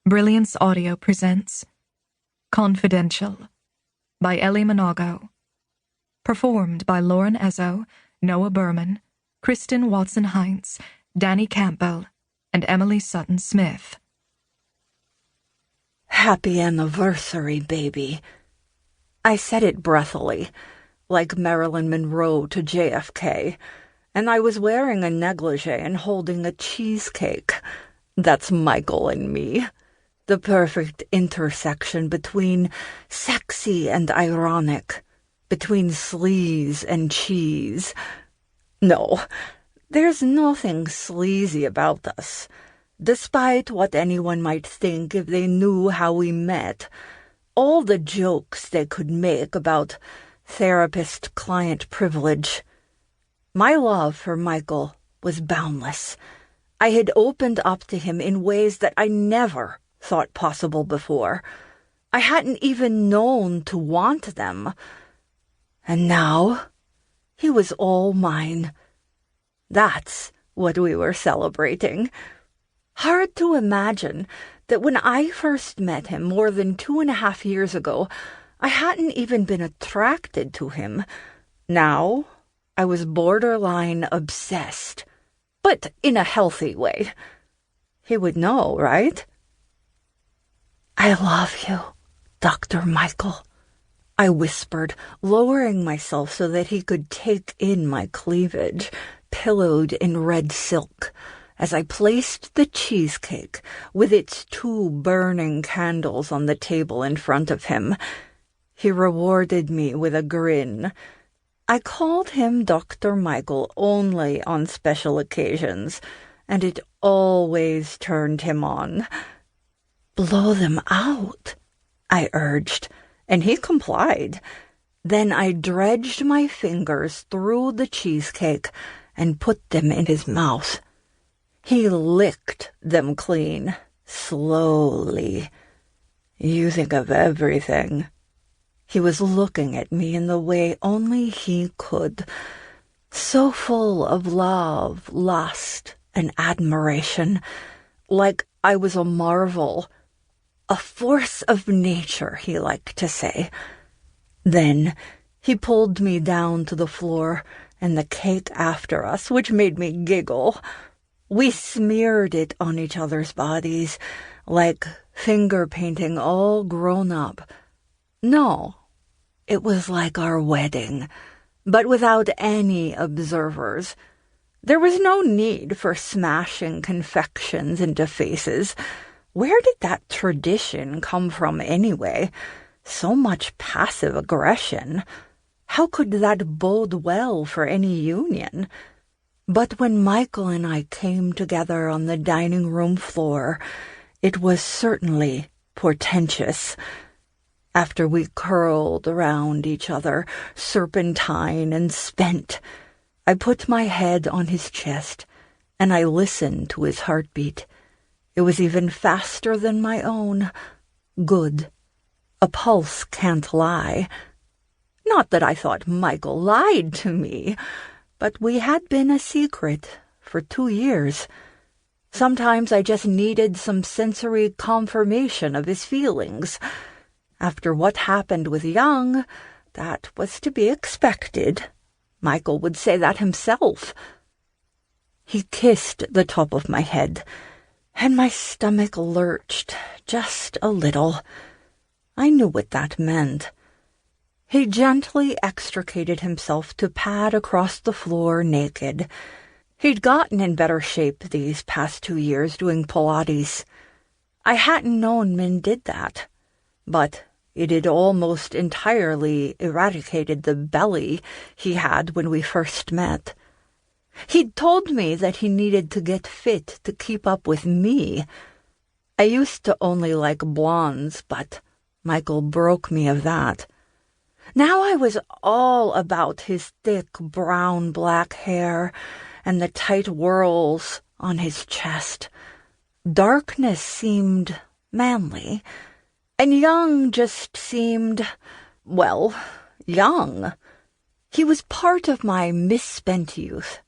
Brilliance Audio presents Confidential by Ellie Monago. Performed by Lauren Ezzo, Noah Berman, Kristen Watson-Heinz, Danny Campbell, and Emily Sutton-Smith. Happy anniversary, baby. I said it breathily, like Marilyn Monroe to JFK, and I was wearing a negligee and holding a cheesecake. That's Michael and me. The perfect intersection between sexy and ironic, between sleaze and cheese. No, there's nothing sleazy about us, despite what anyone might think if they knew how we met. All the jokes they could make about therapist-client privilege. My love for Michael was boundless. I had opened up to him in ways that I never thought possible before. I hadn't even known to want them. And now, he was all mine. That's what we were celebrating. Hard to imagine that when I first met him more than 2.5 years ago, I hadn't even been attracted to him. Now, I was borderline obsessed, but in a healthy way. He would know, right? I love you, Dr. Michael, I whispered, lowering myself so that he could take in my cleavage, pillowed in red silk, as I placed the cheesecake with its 2 burning candles on the table in front of him. He rewarded me with a grin. I called him Dr. Michael only on special occasions, and it always turned him on. Blow them out, I urged, and he complied. Then I dredged my fingers through the cheesecake and put them in his mouth. He licked them clean, slowly. You think of everything. He was looking at me in the way only he could, so full of love, lust, and admiration, like I was a marvel. A force of nature, he liked to say. Then he pulled me down to the floor and the cake after us, which made me giggle. We smeared it on each other's bodies, like finger painting all grown up. No, it was like our wedding, but without any observers. There was no need for smashing confections into faces. Where did that tradition come from anyway? So much passive aggression. How could that bode well for any union? But when Michael and I came together on the dining room floor, it was certainly portentous. After we curled around each other, serpentine and spent, I put my head on his chest, and I listened to his heartbeat. It was even faster than my own. Good. A pulse can't lie. Not that I thought Michael lied to me, but we had been a secret for 2 years. Sometimes I just needed some sensory confirmation of his feelings. After what happened with Young, that was to be expected. Michael would say that himself. He kissed the top of my head, and my stomach lurched just a little. I knew what that meant. He gently extricated himself to pad across the floor naked. He'd gotten in better shape these past 2 years doing Pilates. I hadn't known men did that, but it had almost entirely eradicated the belly he had when we first met. He'd told me that he needed to get fit to keep up with me. I used to only like blondes, but Michael broke me of that. Now I was all about his thick brown-black hair and the tight whirls on his chest. Darkness seemed manly, and Young just seemed, well, young. He was part of my misspent youth,